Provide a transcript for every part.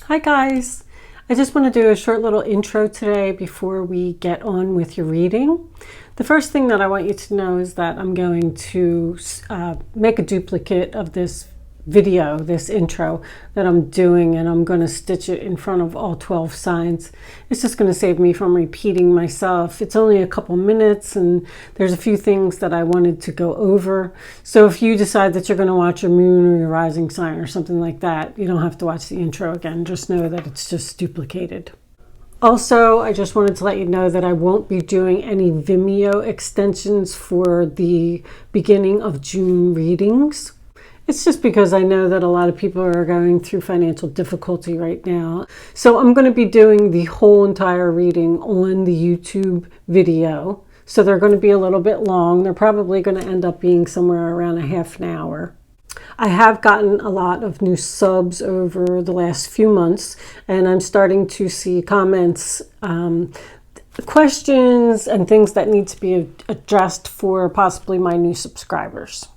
Hi guys! I just want to do a short little intro today before we get on with your reading. The first thing that I want you to know is that I'm going to make a duplicate of this video, this intro that I'm doing, and I'm going to stitch it in front of all 12 signs. It's just going to save me from repeating myself. It's only a couple minutes and there's a few things that I wanted to go over. So if you decide that you're going to watch your moon or your rising sign or something like that, you don't have to watch the intro again. Just know that it's just duplicated. Also, I just wanted to let you know that I won't be doing any Vimeo extensions for the beginning of June readings. It's just because I know that a lot of people are going through financial difficulty right now. So I'm going to be doing the whole entire reading on the YouTube video. So they're going to be a little bit long. They're probably going to end up being somewhere around a half an hour. I have gotten a lot of new subs over the last few months, and I'm starting to see comments, questions, and things that need to be addressed for possibly my new subscribers.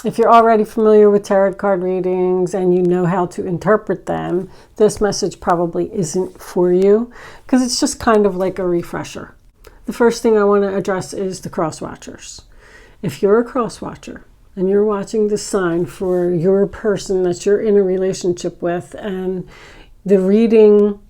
If you're already familiar with tarot card readings and you know how to interpret them, this message probably isn't for you because it's just kind of like a refresher. The first thing I want to address is the cross watchers. If you're a cross watcher and you're watching the sign for your person that you're in a relationship with and the reading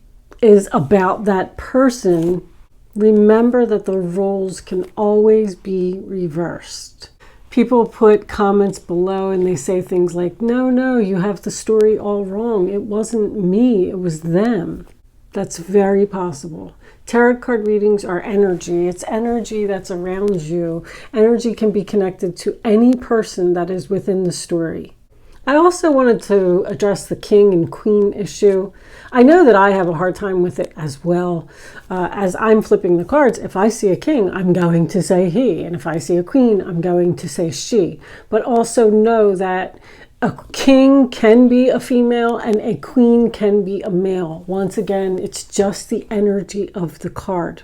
is about that person, remember that the roles can always be reversed. People put comments below and they say things like, no, you have the story all wrong. It wasn't me, it was them. That's very possible. Tarot card readings are energy. It's energy that's around you. Energy can be connected to any person that is within the story. I also wanted to address the king and queen issue. I know that I have a hard time with it as well. As I'm flipping the cards, if I see a king, I'm going to say he. And if I see a queen, I'm going to say she. But also know that a king can be a female and a queen can be a male. Once again, it's just the energy of the card.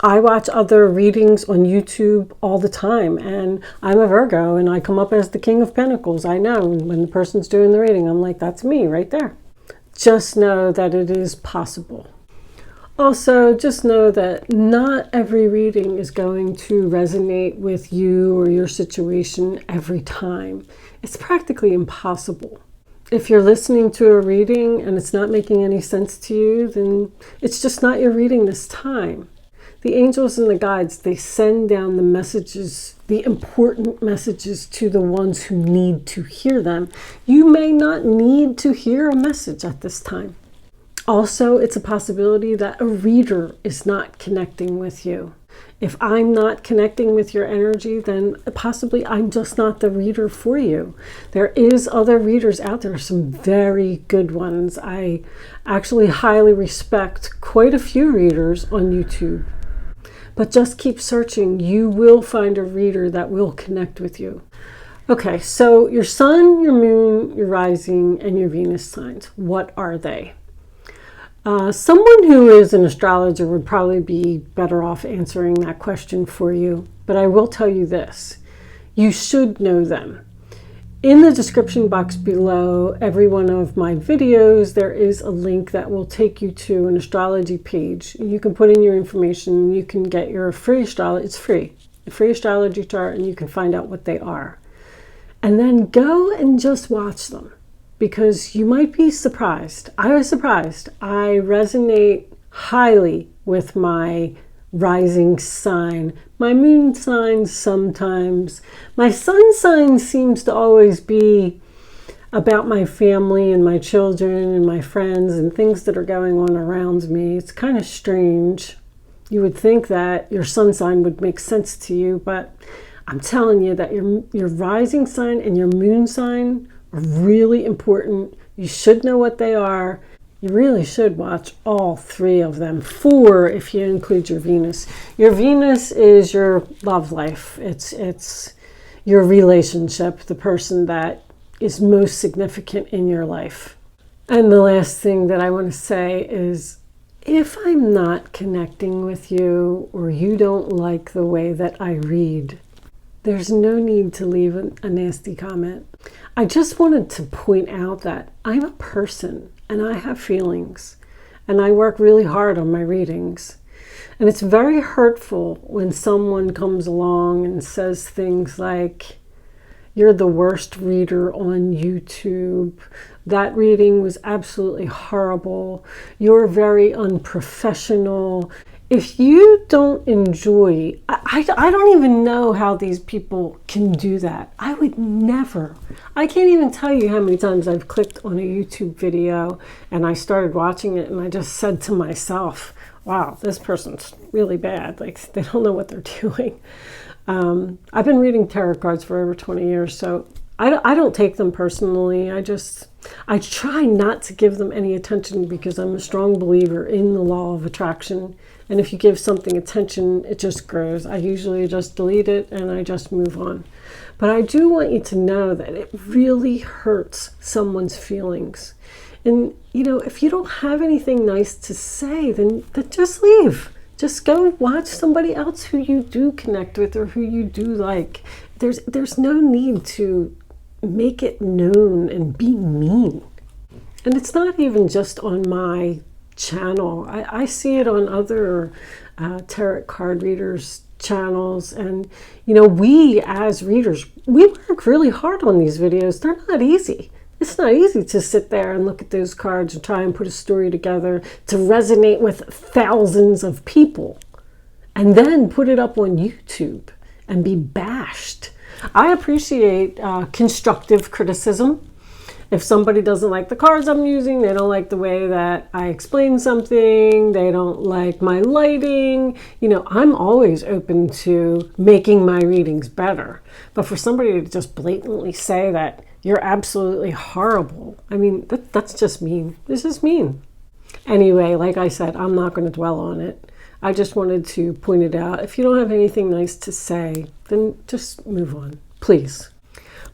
I watch other readings on YouTube all the time, and I'm a Virgo, and I come up as the King of Pentacles. I know when the person's doing the reading, I'm like, that's me right there. Just know that it is possible. Also, just know that not every reading is going to resonate with you or your situation every time. It's practically impossible. If you're listening to a reading and it's not making any sense to you, then it's just not your reading this time. The angels and the guides, they send down the messages, the important messages to the ones who need to hear them. You may not need to hear a message at this time. Also, it's a possibility that a reader is not connecting with you. If I'm not connecting with your energy, then possibly I'm just not the reader for you. There is other readers out there, some very good ones. I actually highly respect quite a few readers on YouTube. But just keep searching. You will find a reader that will connect with you. Okay, so your sun, your moon, your rising, and your Venus signs. What are they? Someone who is an astrologer would probably be better off answering that question for you. But I will tell you this. You should know them. In the description box below every one of my videos, there is a link that will take you to an astrology page. You can put in your information. You can get your free astrology. It's free. A free astrology chart, and you can find out what they are. And then go and just watch them because you might be surprised. I was surprised. I resonate highly with my rising sign, my moon sign sometimes. My sun sign seems to always be about my family and my children and my friends and things that are going on around me. It's kind of strange. You would think that your sun sign would make sense to you, but I'm telling you that your rising sign and your moon sign are really important. You should know what they are. You really should watch all three of them. 4 if you include your Venus. Your Venus is your love life. It's your relationship, the person that is most significant in your life. And the last thing that I want to say is, if I'm not connecting with you or you don't like the way that I read, there's no need to leave a nasty comment. I just wanted to point out that I'm a person. and I have feelings, and I work really hard on my readings. And it's very hurtful when someone comes along and says things like, "You're the worst reader on YouTube. That reading was absolutely horrible. You're very unprofessional." If you don't enjoy, I don't even know how these people can do that. I would never. I can't even tell you how many times I've clicked on a YouTube video and I started watching it and I just said to myself, wow, this person's really bad. Like, they don't know what they're doing. I've been reading tarot cards for over 20 years, so I don't take them personally. I try not to give them any attention because I'm a strong believer in the law of attraction. And if you give something attention, it just grows. I usually just delete it and I just move on. But I do want you to know that it really hurts someone's feelings. And, if you don't have anything nice to say, then just leave. Just go watch somebody else who you do connect with or who you do like. There's no need to make it known and be mean. And it's not even just on my channel. I see it on other tarot card readers' channels. And, we as readers, we work really hard on these videos. They're not easy. It's not easy to sit there and look at those cards and try and put a story together to resonate with thousands of people and then put it up on YouTube and be bashed. I appreciate constructive criticism. If somebody doesn't like the cards I'm using, they don't like the way that I explain something, they don't like my lighting, I'm always open to making my readings better. But for somebody to just blatantly say that you're absolutely horrible, that's just mean. This is mean. Anyway, like I said, I'm not going to dwell on it. I just wanted to point it out. If you don't have anything nice to say, then just move on, please.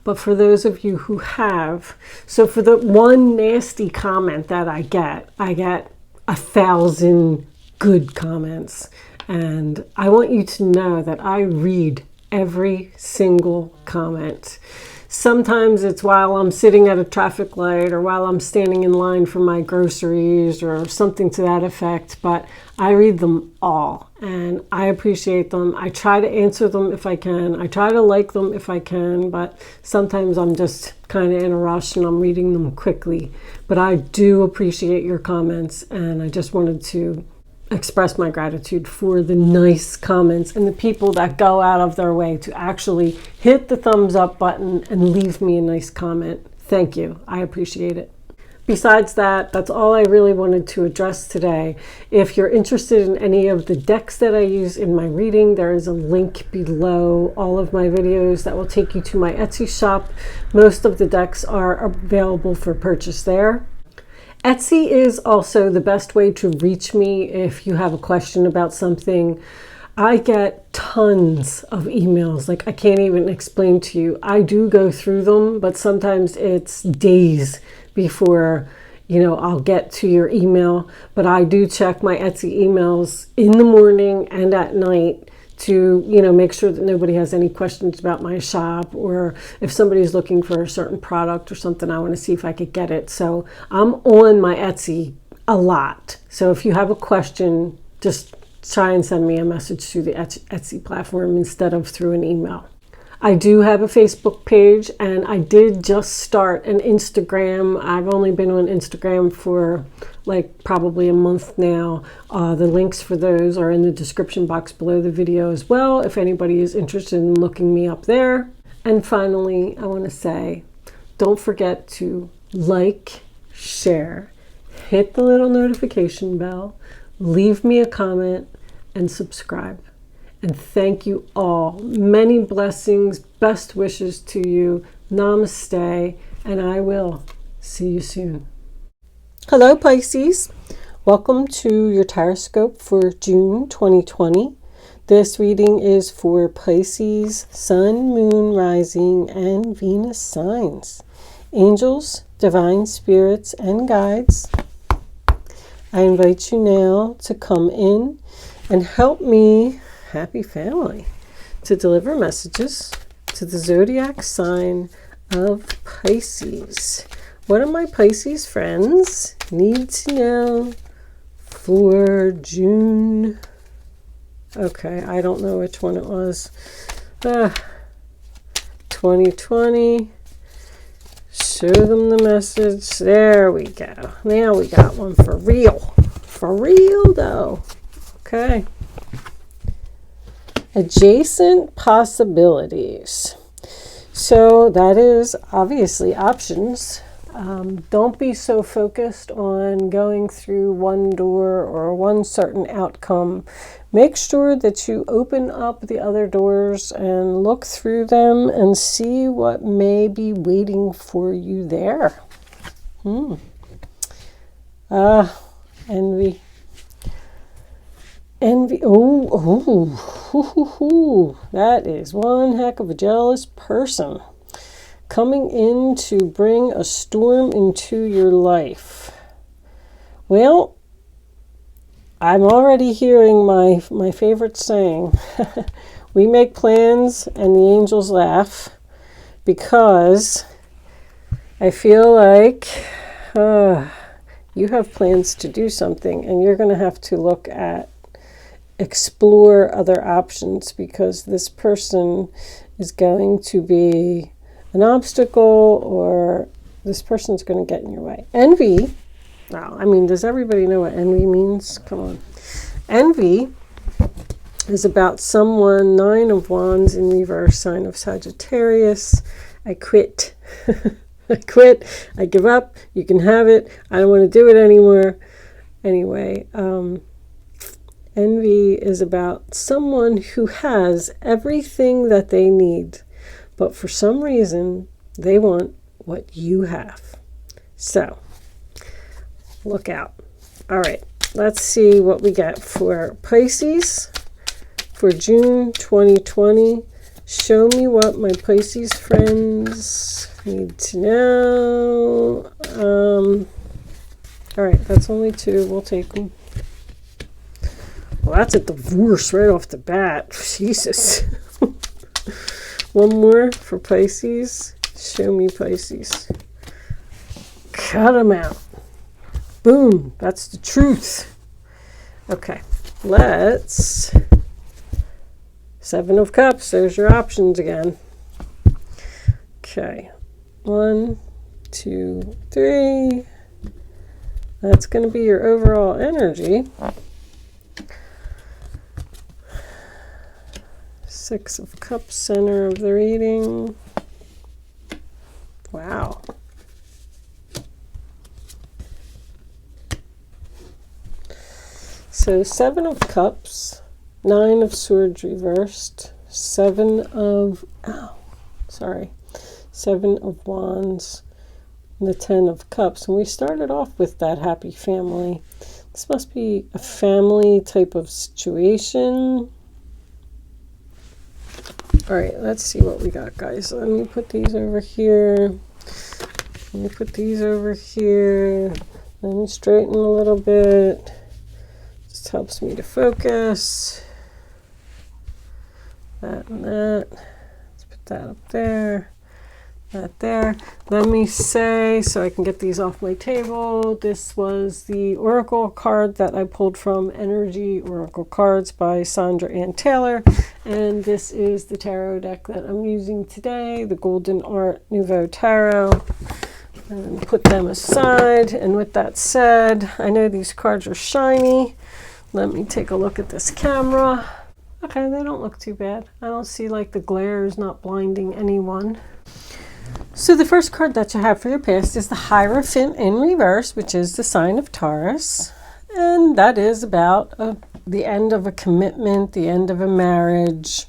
But for those of you who have, so for the one nasty comment that I get 1,000 good comments. And I want you to know that I read every single comment. Sometimes it's while I'm sitting at a traffic light or while I'm standing in line for my groceries or something to that effect, but I read them all and I appreciate them. I try to answer them if I can. I try to like them if I can, but sometimes I'm just kind of in a rush and I'm reading them quickly. But I do appreciate your comments, and I just wanted to express my gratitude for the nice comments and the people that go out of their way to actually hit the thumbs up button and leave me a nice comment. Thank you. I appreciate it. Besides that, that's all I really wanted to address today. If you're interested in any of the decks that I use in my reading, there is a link below all of my videos that will take you to my Etsy shop. Most of the decks are available for purchase there. Etsy is also the best way to reach me if you have a question about something. I get tons of emails, like I can't even explain to you. I do go through them, but sometimes it's days before, I'll get to your email. But I do check my Etsy emails in the morning and at night to, make sure that nobody has any questions about my shop, or if somebody's looking for a certain product or something, I want to see if I could get it. So I'm on my Etsy a lot. So if you have a question, just try and send me a message through the Etsy platform instead of through an email. I do have a Facebook page, and I did just start an Instagram. I've only been on Instagram for probably a month now. The links for those are in the description box below the video as well, if anybody is interested in looking me up there. And finally, I want to say, don't forget to like, share, hit the little notification bell, leave me a comment, and subscribe. And thank you all. Many blessings, best wishes to you. Namaste, and I will see you soon. Hello, Pisces. Welcome to your Taroscope for June 2020. This reading is for Pisces, Sun, Moon, Rising, and Venus signs. Angels, divine spirits, and guides, I invite you now to come in and help me, happy family, to deliver messages to the zodiac sign of Pisces. What are my Pisces friends need to know for June. Okay, I don't know which one it was. 2020. Show them the message. There we go. Now we got one for real. For real, though. Okay. Adjacent possibilities. So that is obviously options. Don't be so focused on going through one door or one certain outcome. Make sure that you open up the other doors and look through them and see what may be waiting for you there. Envy. Envy. Oh, that is one heck of a jealous person coming in to bring a storm into your life. Well, I'm already hearing my favorite saying. We make plans and the angels laugh, because I feel like you have plans to do something and you're going to have to explore other options, because this person is going to be an obstacle, or this person's going to get in your way. Envy. Now, I mean, does everybody know what envy means? Come on. Envy is about someone, 9 of Wands in reverse, sign of Sagittarius. I quit. I quit. I give up. You can have it. I don't want to do it anymore. Anyway, envy is about someone who has everything that they need, but for some reason, they want what you have. So, look out. All right, let's see what we get for Pisces for June 2020. Show me what my Pisces friends need to know. All right, that's only 2. We'll take them. Well, that's a divorce right off the bat. Jesus. One more for Pisces. Show me Pisces. Cut them out. Boom. That's the truth. Okay. Let's... 7 of Cups. There's your options again. Okay. 1, 2, 3. That's going to be your overall energy. 6 of Cups, center of the reading. Wow. So 7 of Cups, 9 of Swords reversed, 7 of Wands, and the 10 of Cups. And we started off with that happy family. This must be a family type of situation. All right, let's see what we got, guys. Let me put these over here. Let me put these over here. Let me straighten a little bit. Just helps me to focus. That and that. Let's put that up there. That there. Let me say, so I can get these off my table, this was the Oracle card that I pulled from Energy Oracle Cards by Sandra Ann Taylor. And this is the tarot deck that I'm using today, the Golden Art Nouveau Tarot. And put them aside. And with that said, I know these cards are shiny. Let me take a look at this camera. Okay, they don't look too bad. I don't see like the glare is not blinding anyone. So the first card that you have for your past is the Hierophant in reverse, which is the sign of Taurus. And that is about the end of a commitment, the end of a marriage.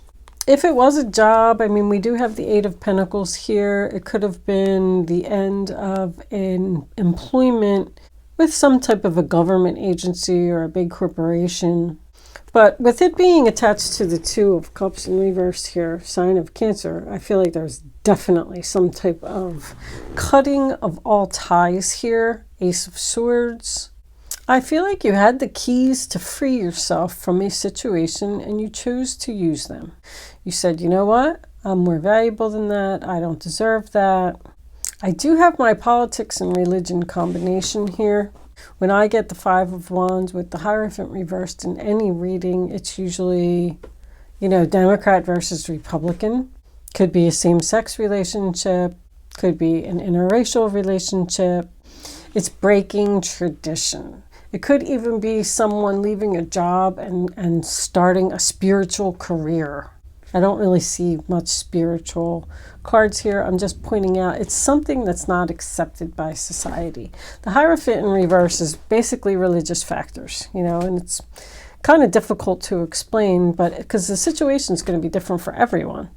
If it was a job, I mean, we do have the 8 of Pentacles here. It could have been the end of an employment with some type of a government agency or a big corporation. But with it being attached to the 2 of Cups in reverse here, sign of Cancer, I feel like there's definitely some type of cutting of all ties here. Ace of Swords. I feel like you had the keys to free yourself from a situation and you chose to use them. You said, you know what? I'm more valuable than that. I don't deserve that. I do have my politics and religion combination here. When I get the Five of Wands with the Hierophant reversed in any reading, it's usually, Democrat versus Republican. Could be a same-sex relationship, could be an interracial relationship. It's breaking tradition. It could even be someone leaving a job and starting a spiritual career. I don't really see much spiritual cards here. I'm just pointing out it's something that's not accepted by society. The Hierophant in reverse is basically religious factors, and it's kind of difficult to explain, but because the situation is going to be different for everyone.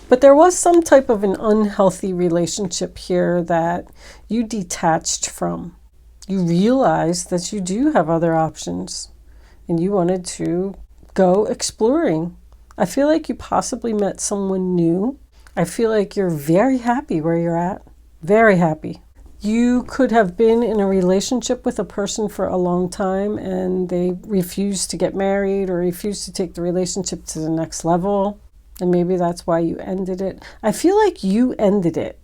But there was some type of an unhealthy relationship here that you detached from. You realized that you do have other options and you wanted to go exploring. I feel like you possibly met someone new. I feel like you're very happy where you're at. Very happy. You could have been in a relationship with a person for a long time and they refused to get married or refused to take the relationship to the next level. And maybe that's why you ended it. I feel like you ended it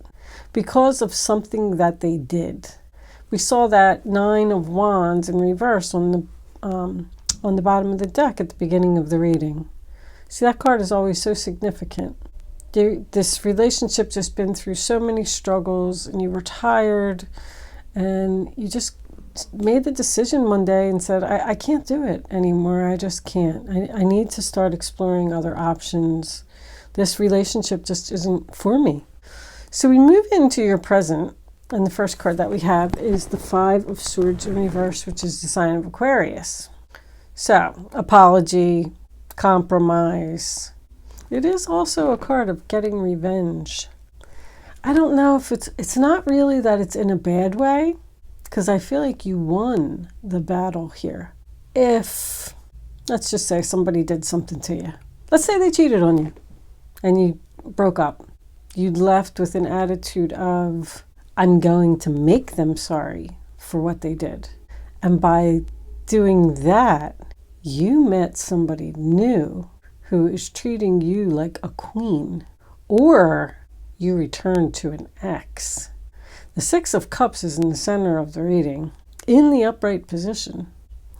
because of something that they did. We saw that Nine of Wands in reverse on the bottom of the deck at the beginning of the reading. See, that card is always so significant. This relationship just been through so many struggles and you were tired and you just made the decision one day and said, I can't do it anymore. I just can't. I need to start exploring other options. This relationship just isn't for me. So we move into your present, and the first card that we have is the Five of Swords in reverse, which is the sign of Aquarius. So, apology, compromise. It is also a card of getting revenge. I don't know if it's not really that it's in a bad way, because I feel like you won the battle here. If, let's just say somebody did something to you. Let's say they cheated on you and you broke up. You left with an attitude of, I'm going to make them sorry for what they did. And by doing that, you met somebody new who is treating you like a queen. Or you returned to an ex. The Six of Cups is in the center of the reading, in the upright position.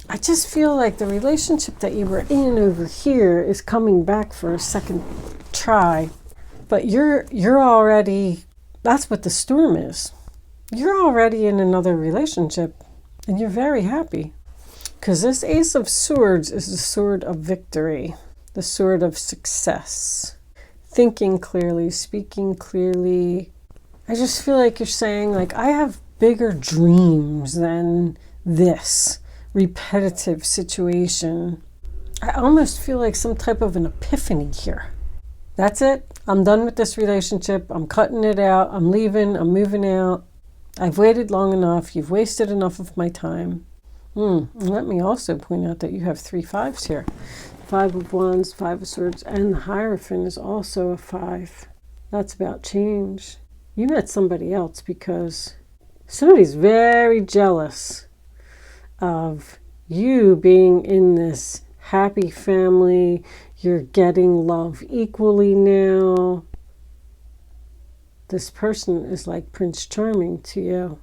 I just feel like the relationship that you were in over here is coming back for a second try. But you're already, that's what the storm is. You're already in another relationship and you're very happy. Because this Ace of Swords is the sword of victory, the sword of success. Thinking clearly, speaking clearly. I just feel like you're saying, like, I have bigger dreams than this repetitive situation. I almost feel like some type of an epiphany here. That's it. I'm done with this relationship. I'm cutting it out. I'm leaving. I'm moving out. I've waited long enough. You've wasted enough of my time. And let me also point out that you have 3 5s here. Five of Wands, Five of Swords, and the Hierophant is also a 5. That's about change. You met somebody else because somebody's very jealous of you being in this happy family. You're getting love equally now. This person is like Prince Charming to you.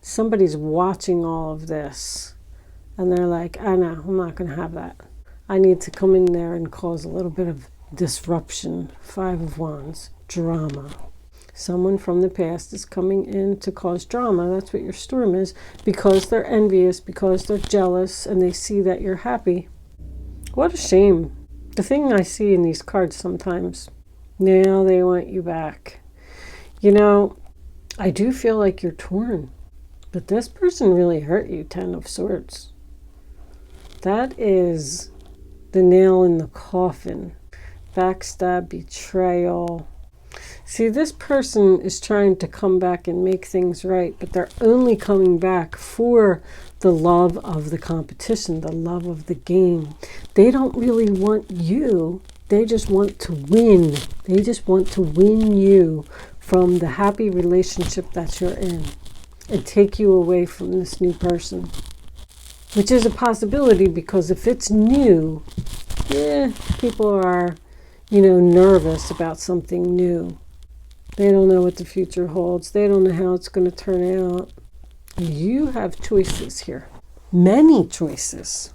Somebody's watching all of this and they're like, I know, I'm not going to have that. I need to come in there and cause a little bit of disruption. Five of Wands, drama. Someone from the past is coming in to cause drama. That's what your storm is, because they're envious, because they're jealous, and they see that you're happy. What a shame. The thing I see in these cards sometimes, now they want you back. I do feel like you're torn, but this person really hurt you, 10 of Swords. That is the nail in the coffin. Backstab, betrayal. See, this person is trying to come back and make things right, but they're only coming back for the love of the competition, the love of the game. They don't really want you. They just want to win. They just want to win you from the happy relationship that you're in and take you away from this new person. Which is a possibility, because if it's new, people are, nervous about something new. They don't know what the future holds. They don't know how it's going to turn out. You have choices here. Many choices.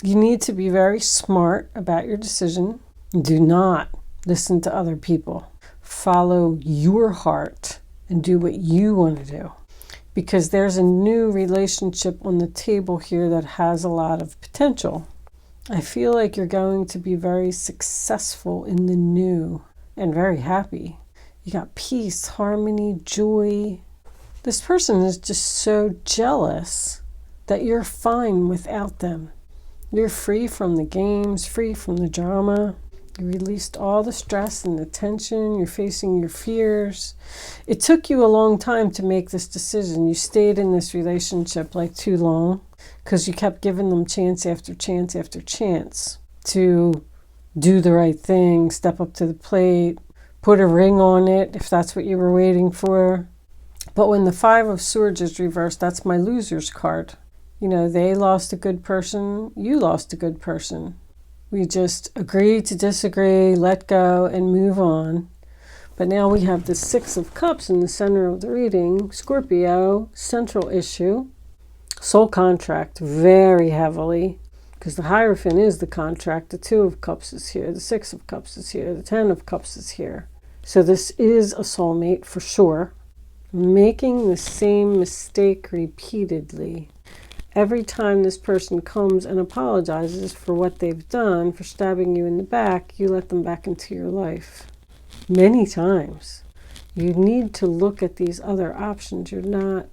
You need to be very smart about your decision. Do not listen to other people. Follow your heart and do what you want to do. Because there's a new relationship on the table here that has a lot of potential. I feel like you're going to be very successful in the new and very happy. You got peace, harmony, joy. This person is just so jealous that you're fine without them. You're free from the games, free from the drama. You released all the stress and the tension. You're facing your fears. It took you a long time to make this decision. You stayed in this relationship like too long because you kept giving them chance after chance after chance to do the right thing, step up to the plate, put a ring on it if that's what you were waiting for. But when the Five of Swords is reversed, that's my loser's card. You know, they lost a good person, you lost a good person. We just agreed to disagree, let go, and move on. But now we have the Six of Cups in the center of the reading. Scorpio, central issue. Soul contract, very heavily. Because the Hierophant is the contract. The Two of Cups is here. The Six of Cups is here. The Ten of Cups is here. So this is a soulmate for sure. Making the same mistake repeatedly. Every time this person comes and apologizes for what they've done, for stabbing you in the back, you let them back into your life. Many times. You need to look at these other options. You're not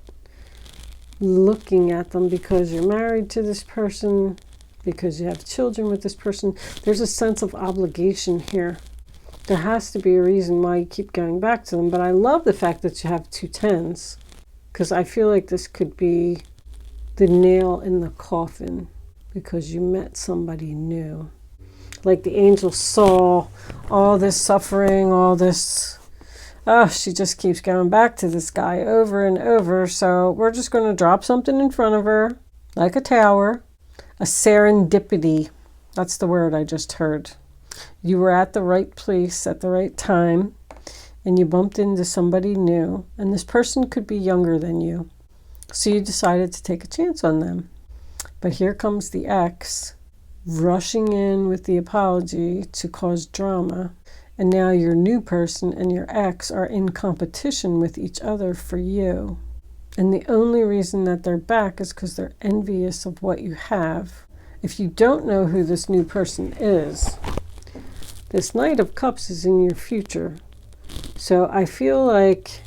looking at them because you're married to this person, because you have children with this person. There's a sense of obligation here. There has to be a reason why you keep going back to them. But I love the fact that you have 2 tens, because I feel like this could be the nail in the coffin because you met somebody new. Like the angel saw all this suffering, all this, she just keeps going back to this guy over and over. So we're just going to drop something in front of her, like a tower, a serendipity. That's the word I just heard. You were at the right place at the right time and you bumped into somebody new, and this person could be younger than you. So you decided to take a chance on them. But here comes the ex rushing in with the apology to cause drama. And now your new person and your ex are in competition with each other for you. And the only reason that they're back is because they're envious of what you have. If you don't know who this new person is, this Knight of Cups is in your future. So I feel like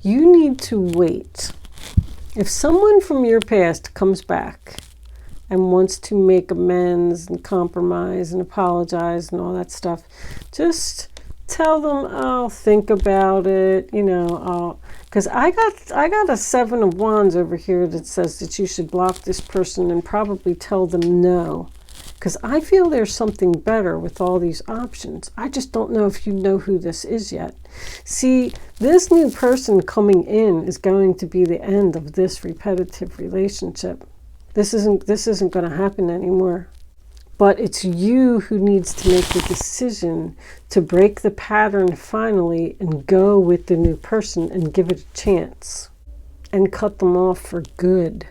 you need to wait. If someone from your past comes back and wants to make amends and compromise and apologize and all that stuff, just tell them, I'll think about it, because I got a 7 of Wands over here that says that you should block this person and probably tell them no. Because I feel there's something better with all these options. I just don't know if you know who this is yet. See, this new person coming in is going to be the end of this repetitive relationship. This isn't going to happen anymore. But it's you who needs to make the decision to break the pattern finally and go with the new person and give it a chance and cut them off for good.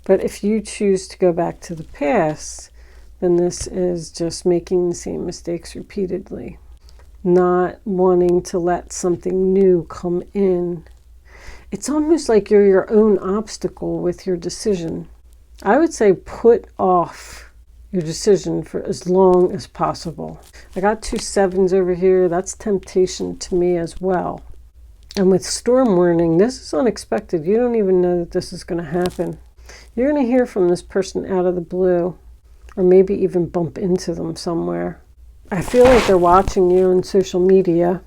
But if you choose to go back to the past, then this is just making the same mistakes repeatedly, not wanting to let something new come in. It's almost like you're your own obstacle with your decision. I would say put off your decision for as long as possible. I got 2 sevens over here. That's temptation to me as well. And with storm warning, this is unexpected. You don't even know that this is going to happen. You're going to hear from this person out of the blue, or maybe even bump into them somewhere. I feel like they're watching you on social media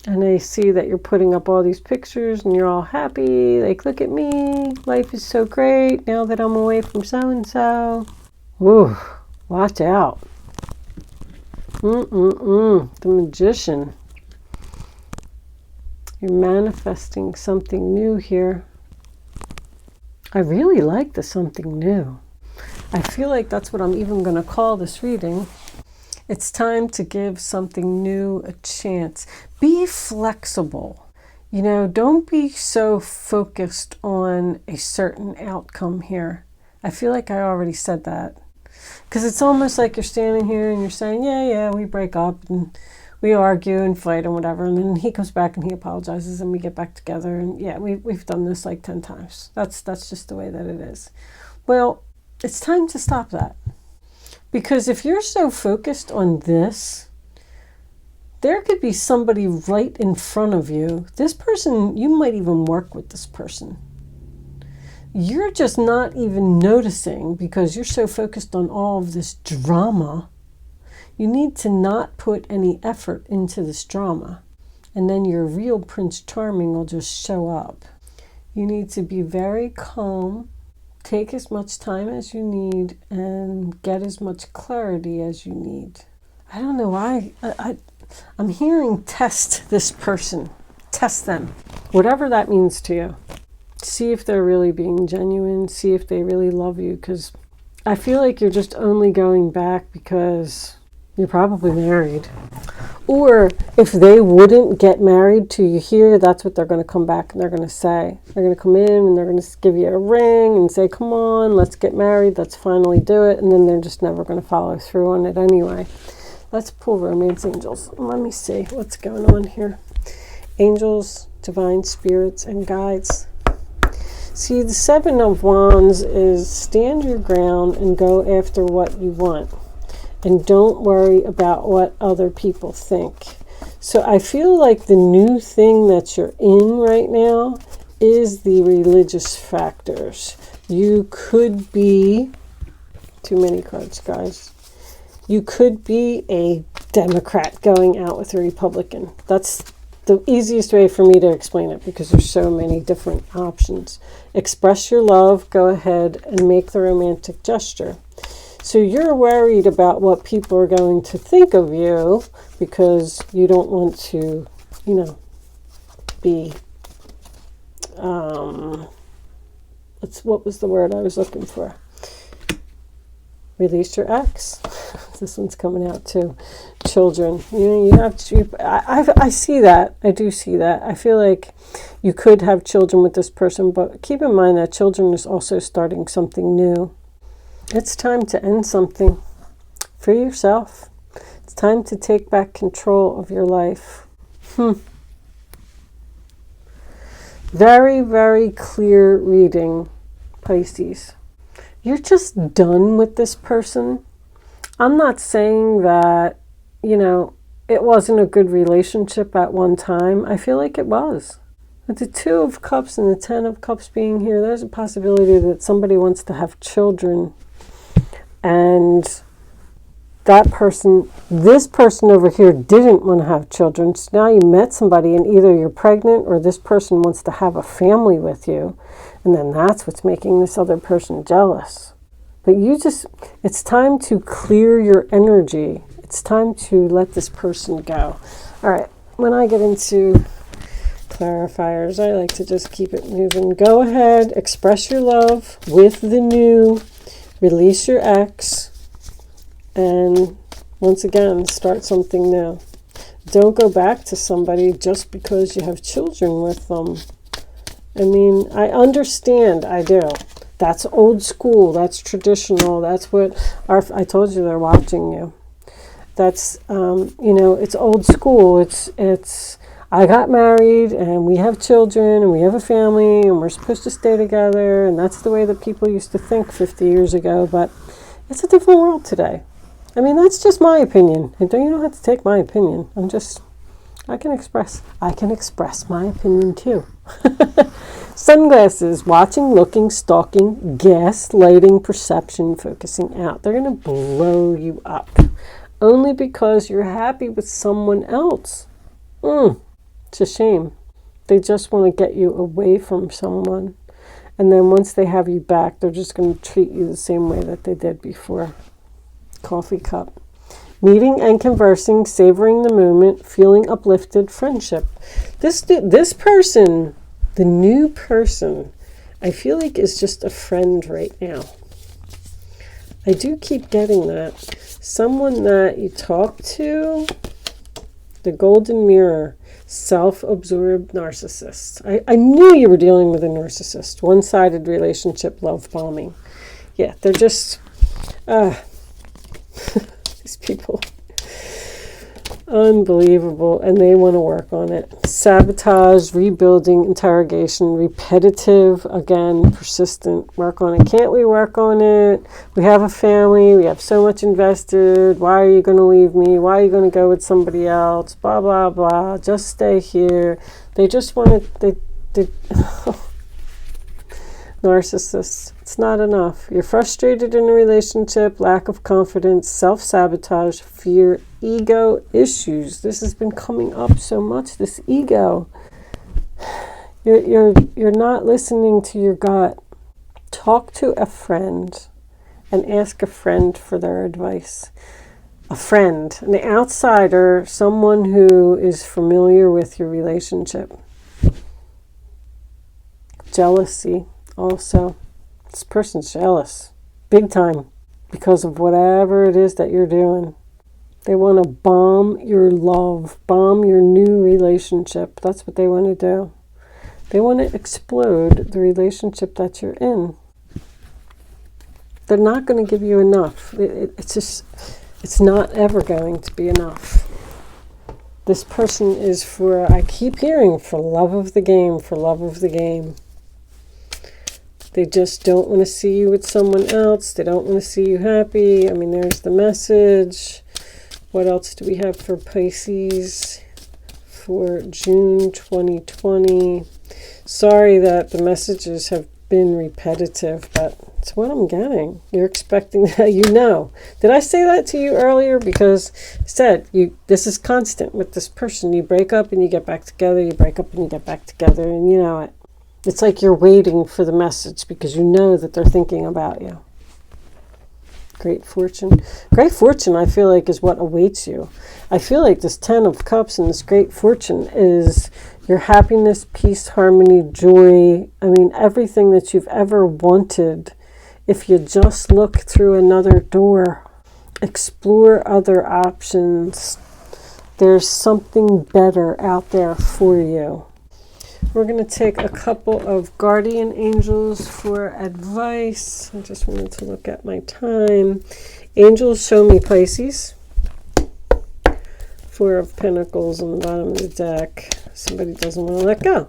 and they see that you're putting up all these pictures and you're all happy. Like, look at me. Life is so great now that I'm away from so-and-so. Ooh, watch out. The Magician. You're manifesting something new here. I really like the something new. I feel like that's what I'm even going to call this reading. It's time to give something new a chance. Be flexible. You know, don't be so focused on a certain outcome here. I feel like I already said that. Because it's almost like you're standing here and you're saying, yeah, we break up and we argue and fight and whatever. And then he comes back and he apologizes and we get back together. And yeah, we've done this like 10 times. That's just the way that it is. Well, it's time to stop that. Because if you're so focused on this, there could be somebody right in front of you. This person, you might even work with this person. You're just not even noticing because you're so focused on all of this drama. You need to not put any effort into this drama. And then your real Prince Charming will just show up. You need to be very calm, take as much time as you need, and get as much clarity as you need. I don't know why. I'm hearing test this person. Test them. Whatever that means to you. See if they're really being genuine. See if they really love you. Because I feel like you're just only going back because you're probably married. Or if they wouldn't get married to you here, that's what they're going to come back and they're going to say. They're going to come in and they're going to give you a ring and say, come on, let's get married. Let's finally do it. And then they're just never going to follow through on it anyway. Let's pull romance angels. Let me see what's going on here. Angels, divine spirits, and guides. See, the Seven of Wands is stand your ground and go after what you want. And don't worry about what other people think. So I feel like the new thing that you're in right now is the religious factors. You could be, too many cards, guys. You could be a Democrat going out with a Republican. That's the easiest way for me to explain it because there's so many different options. Express your love, go ahead and make the romantic gesture. So you're worried about what people are going to think of you because you don't want to, be, what was the word I was looking for? Release your ex. This one's coming out too. Children. You have to. I see that. I do see that. I feel like you could have children with this person, but keep in mind that children is also starting something new. It's time to end something for yourself. It's time to take back control of your life. Very, very clear reading, Pisces. You're just done with this person. I'm not saying that, it wasn't a good relationship at one time. I feel like it was. With the Two of Cups and the Ten of Cups being here, there's a possibility that somebody wants to have children. And this person over here didn't want to have children. So now you met somebody and either you're pregnant or this person wants to have a family with you. And then that's what's making this other person jealous. But it's time to clear your energy. It's time to let this person go. All right, when I get into clarifiers, I like to just keep it moving. Go ahead, express your love with the new, release your ex, and once again, start something new. Don't go back to somebody just because you have children with them. I mean, I understand, I do. That's old school, that's traditional, that's what, I told you they're watching you. That's, it's old school, it's, I got married and we have children and we have a family and we're supposed to stay together and that's the way that people used to think 50 years ago, but it's a different world today. I mean, that's just my opinion. And you don't have to take my opinion. I can express my opinion too. Sunglasses, watching, looking, stalking, gaslighting, perception, focusing out. They're going to blow you up. Only because you're happy with someone else. It's a shame. They just want to get you away from someone. And then once they have you back, they're just going to treat you the same way that they did before. Coffee cup. Meeting and conversing, savoring the moment, feeling uplifted, friendship. This person, the new person, I feel like is just a friend right now. I do keep getting that. Someone that you talk to, the golden mirror. Self-absorbed narcissist. I knew you were dealing with a narcissist. One-sided relationship, love bombing. Yeah, they're just... these people... Unbelievable. And they want to work on it. Sabotage, rebuilding, interrogation, repetitive, again, persistent, work on it. Can't we work on it? We have a family. We have so much invested. Why are you going to leave me? Why are you going to go with somebody else? Blah, blah, blah. Just stay here. They just want to... They Narcissists. It's not enough. You're frustrated in a relationship, lack of confidence, self-sabotage, fear, ego issues. This has been coming up so much, this ego. You're not listening to your gut. Talk to a friend and ask a friend for their advice. A friend, an outsider, someone who is familiar with your relationship. Jealousy. Also, this person's jealous, big time, because of whatever it is that you're doing. They want to bomb your love, bomb your new relationship. That's what they want to do. They want to explode the relationship that you're in. They're not going to give you enough. It's not ever going to be enough. This person is for, I keep hearing, for love of the game, for love of the game. They just don't want to see you with someone else. They don't want to see you happy. I mean, there's the message. What else do we have for Pisces for June 2020? Sorry that the messages have been repetitive, but it's what I'm getting. You're expecting that, you know. Did I say that to you earlier? Because I said, this is constant with this person. You break up and you get back together. You break up and you get back together, and you know it. It's like you're waiting for the message because you know that they're thinking about you. Great fortune. Great fortune, I feel like, is what awaits you. I feel like this 10 of Cups and this great fortune is your happiness, peace, harmony, joy. I mean, everything that you've ever wanted. If you just look through another door, explore other options. There's something better out there for you. We're going to take a couple of guardian angels for advice. I just wanted to look at my time. Angels show me Pisces. 4 of Pentacles on the bottom of the deck. Somebody doesn't want to let go.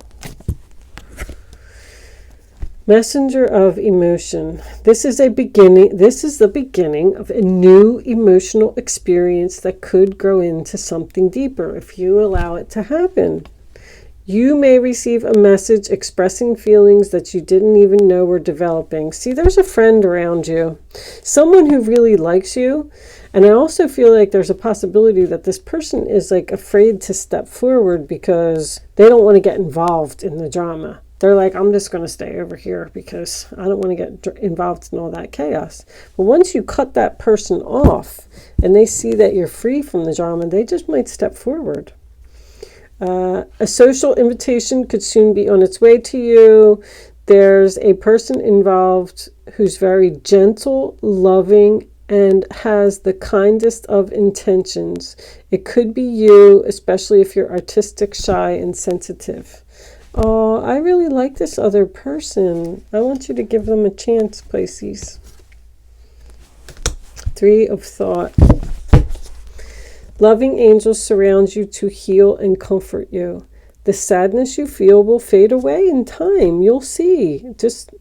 Messenger of emotion. This is the beginning of a new emotional experience that could grow into something deeper if you allow it to happen. You may receive a message expressing feelings that you didn't even know were developing. See, there's a friend around you, someone who really likes you. And I also feel like there's a possibility that this person is like afraid to step forward because they don't want to get involved in the drama. They're like, I'm just going to stay over here because I don't want to get involved in all that chaos. But once you cut that person off and they see that you're free from the drama, they just might step forward. A social invitation could soon be on its way to you. There's a person involved who's very gentle, loving, and has the kindest of intentions. It could be you, especially if you're artistic, shy, and sensitive. Oh, I really like this other person. I want you to give them a chance, Pisces. 3 of Thought. Loving angels surround you to heal and comfort you. The sadness you feel will fade away in time. You'll see. Just,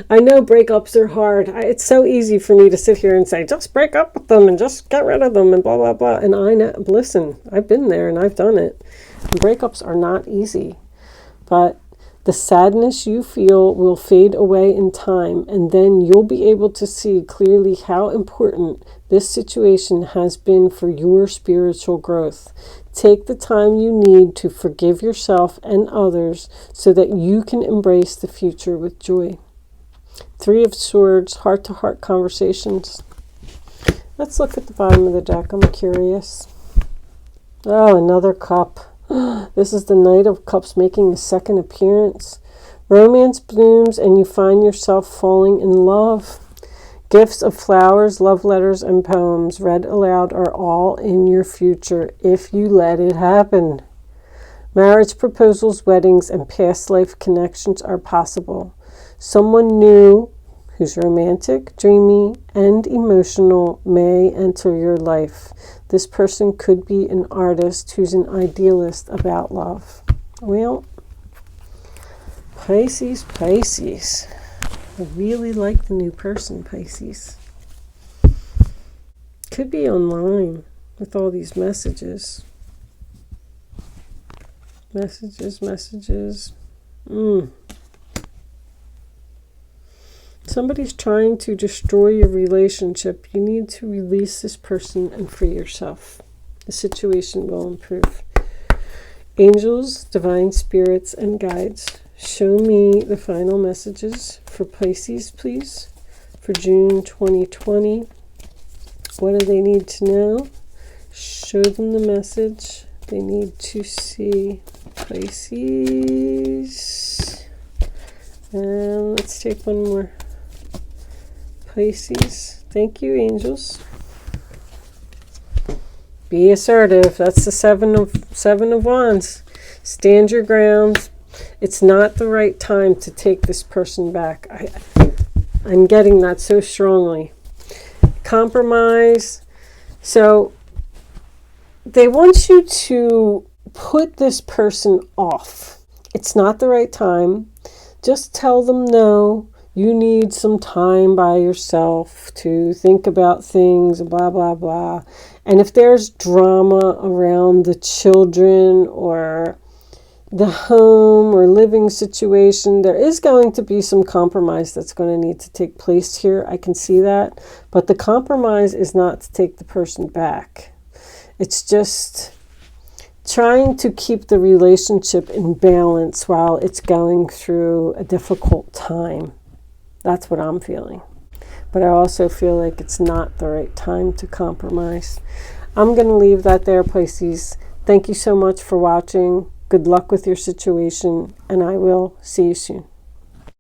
I know breakups are hard. It's so easy for me to sit here and say, just break up with them and just get rid of them and blah, blah, blah. And I know, listen, I've been there and I've done it. And breakups are not easy. But the sadness you feel will fade away in time, and then you'll be able to see clearly how important this situation has been for your spiritual growth. Take the time you need to forgive yourself and others so that you can embrace the future with joy. 3 of Swords, heart-to-heart conversations. Let's look at the bottom of the deck. I'm curious. Oh, another cup. This is the Knight of Cups making a second appearance. Romance blooms and you find yourself falling in love. Gifts of flowers, love letters, and poems read aloud are all in your future if you let it happen. Marriage proposals, weddings, and past life connections are possible. Someone new who's romantic, dreamy, and emotional may enter your life. This person could be an artist who's an idealist about love. Well, Pisces. I really like the new person, Pisces. Could be online with all these messages. Messages. Somebody's trying to destroy your relationship. You need to release this person and free yourself. The situation will improve. Angels, divine spirits, and guides, show me the final messages for Pisces, please, for June 2020. What do they need to know? Show them the message they need to see. Pisces. And let's take one more. Pisces. Thank you, angels. Be assertive. That's the seven of wands. Stand your ground. It's not the right time to take this person back. I'm getting that so strongly. Compromise. So they want you to put this person off. It's not the right time. Just tell them no. You need some time by yourself to think about things, blah, blah, blah. And if there's drama around the children or the home or living situation, there is going to be some compromise that's going to need to take place here. I can see that. But the compromise is not to take the person back. It's just trying to keep the relationship in balance while it's going through a difficult time. That's what I'm feeling. But I also feel like it's not the right time to compromise. I'm going to leave that there, Pisces. Thank you so much for watching. Good luck with your situation, and I will see you soon.